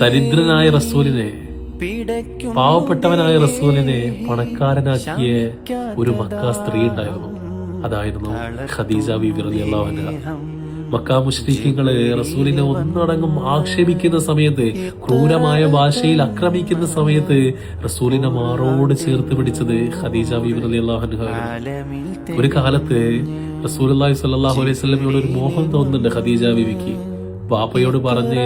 ദരിദ്രനായ റസൂലിനെ, പാവപ്പെട്ടവനായ റസൂലിനെ പണക്കാരനാക്കിയ ഒരു മക്ക സ്ത്രീ ഉണ്ടായിരുന്നു. അതായിരുന്നു ഖദീജ ബീവി റളിയല്ലാഹു അൻഹ. മക്ക മുശ്രിക്കുകള് റസൂലിനെ ഒന്നടങ്കം ആക്ഷേപിക്കുന്ന സമയത്ത്, ക്രൂരമായ ഭാഷയിൽ ആക്രമിക്കുന്ന സമയത്ത് റസൂലിനെ മാറോട് ചേർത്ത് പിടിച്ചത് ഖദീജ ബീവി റളിയല്ലാഹു അൻഹ. ഒരു കാലത്ത് റസൂലുള്ളാഹി സ്വല്ലല്ലാഹു അലൈഹി വസല്ലമയോട് ഒരു മോഹം തോന്നുന്നുണ്ട് ഖദീജ ബീവിക്ക്. ബാപ്പയോട് പറഞ്ഞ്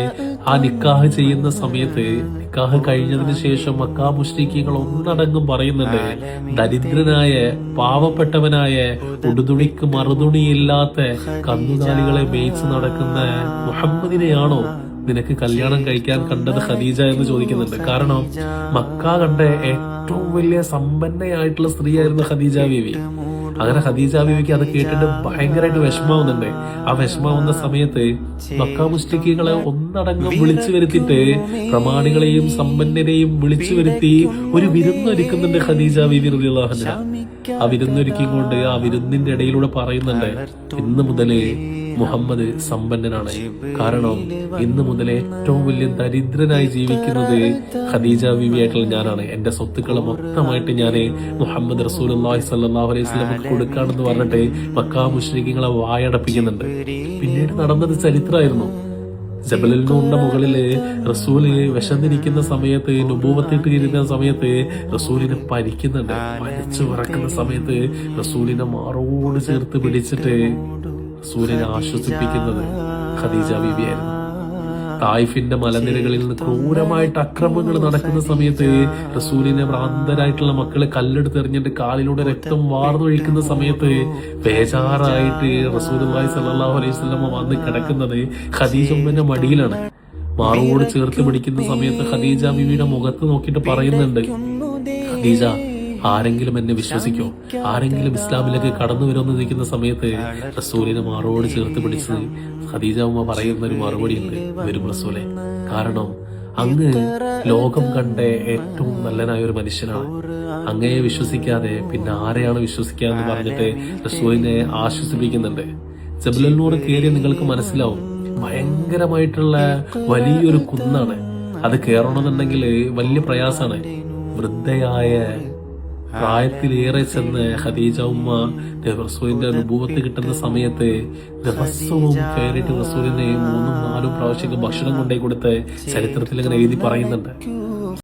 ആ നിക്കാഹ് ചെയ്യുന്ന സമയത്ത്, നിക്കാഹ് കഴിഞ്ഞതിന് ശേഷം മക്ക മുശ്രിക്കുകൾ ഒന്നടങ്കം പറയുന്നുണ്ട്, ദരിദ്രനായ പാവപ്പെട്ടവനായ ഉടുതുണിക്ക് മറുതുണിയില്ലാത്ത കന്നുകാലികളെ മേയിച്ച് നടക്കുന്ന മുഹമ്മദിനെയാണോ നിനക്ക് കല്യാണം കഴിക്കാൻ കണ്ടത് ഖദീജ എന്ന് ചോദിക്കുന്നുണ്ട്. കാരണം മക്ക കണ്ട ഏറ്റവും വലിയ സമ്പന്നയായിട്ടുള്ള സ്ത്രീയായിരുന്നു ഖദീജ ബീവി. അങ്ങനെ ഖദീജ ബീവിക്ക് അത് കേട്ടിട്ട് ഭയങ്കരമായിട്ട് വിഷമാവുന്നുണ്ട്. ആ വിഷമാവുന്ന സമയത്ത് മക്ക മുശ്രിക്കുകളെ ഒന്നടങ്കം വിളിച്ചു വരുത്തിയിട്ട്, പ്രമാണികളെയും സമ്പന്നരെയും വിളിച്ചു വരുത്തി ഒരു വിരുന്നൊരുക്കുന്നുണ്ട് ഖദീജ ബീവി റളിയല്ലാഹു അൻഹ. ആ വിരുന്നൊരുക്കിക്കൊണ്ട് ആ വിരുന്നിന്റെ ഇടയിലൂടെ പറയുന്നുണ്ട്, ഇന്ന് മുതലേ മുഹമ്മദ് സമ്പന്നനാണ്. കാരണം ഇന്ന് മുതൽ ഏറ്റവും വലിയ ദരിദ്രനായി ജീവിക്കുന്നത് ഖദീജ ബീവി ആയിട്ടുള്ള ഞാനാണ്. എന്റെ സ്വത്തുക്കളെ മൊത്തമായിട്ട് ഞാൻ മുഹമ്മദ് റസൂലുള്ളാഹി സ്വല്ലല്ലാഹു അലൈഹി വസല്ലമക്ക് കൊടുക്കാണെന്ന് പറഞ്ഞിട്ട് മക്ക മുശ്രിക്കുകളെ വായടപ്പിക്കുന്നുണ്ട്. പിന്നീട് നടന്നത് ചരിത്രമായിരുന്നു. ജബലുൽ നൂറിന്റെ മുകളില് റസൂല് വിശന്നിരിക്കുന്ന സമയത്ത്, നുബൂവത്തിട്ട് ഇരുന്ന സമയത്ത് റസൂലിനെ പരിക്കുന്നുണ്ട്. മരിച്ചു വിറക്കുന്ന സമയത്ത് റസൂലിനെ മാറോട് ചേർത്ത് പിടിച്ചിട്ട് റസൂലിനെ ആശ്വസിപ്പിക്കുന്നത് ഖദീജ ബീവിയായിരുന്നു. തായിഫിന്റെ മലനിരകളിൽ നിന്ന് ക്രൂരമായിട്ട് അക്രമങ്ങൾ നടക്കുന്ന സമയത്ത് റസൂലിനെ ഭ്രാന്തരായിട്ടുള്ള മക്കളെ കല്ലെടുത്ത് എറിഞ്ഞിട്ട് കാലിലൂടെ രക്തം വാർന്നൊഴിക്കുന്ന സമയത്ത് ബേജാറായിട്ട് റസൂലുള്ളാഹി സ്വല്ലല്ലാഹു അലൈഹി വസല്ലമ വന്ന് കിടക്കുന്നത് ഖദീജ ഉമ്മന്റെ മടിയിലാണ്. മാറോട് ചേർത്ത് പിടിക്കുന്ന സമയത്ത് ഖദീജ ബീവിയുടെ മുഖത്ത് നോക്കിയിട്ട് പറയുന്നുണ്ട്, ഖദീജ, ആരെങ്കിലും എന്നെ വിശ്വസിക്കോ, ആരെങ്കിലും ഇസ്ലാമിലേക്ക് കടന്നു വരുമെന്ന് നിൽക്കുന്ന സമയത്ത് റസൂലിനെ മാറോട് ചേർത്ത് പിടിച്ച് ഖദീജ ഉമ്മ പറയുന്ന ഒരു മറുപടി ഉണ്ട്, വരും റസൂലെ, കാരണം അങ്ങ് ലോകം കണ്ട ഏറ്റവും നല്ലനായ ഒരു മനുഷ്യനാണ്. അങ്ങയെ വിശ്വസിക്കാതെ പിന്നെ ആരെയാണ് വിശ്വസിക്കുക എന്ന് പറഞ്ഞിട്ട് റസൂലിനെ ആശ്വസിപ്പിക്കുന്നുണ്ട്. ജബലുൽ നൂർ കയറി നിങ്ങൾക്ക് മനസ്സിലാവും, ഭയങ്കരമായിട്ടുള്ള വലിയൊരു കുന്നാണ്. അത് കയറണമെന്നുണ്ടെങ്കിൽ വലിയ പ്രയാസമാണ്. വൃദ്ധയായ പ്രായത്തിലേറെ ചെന്ന് ഖദീജ ഉമ്മ റസൂലിന്റെ നുബൂവത്ത് കിട്ടുന്ന സമയത്ത് ദിവസവും കയറിയിട്ട് റസൂലിനെ 3-4 പ്രാവശ്യം ഭക്ഷണം കൊണ്ടേ കൊടുത്ത് ചരിത്രത്തിൽ ഇങ്ങനെ എഴുതി പറയുന്നുണ്ട്.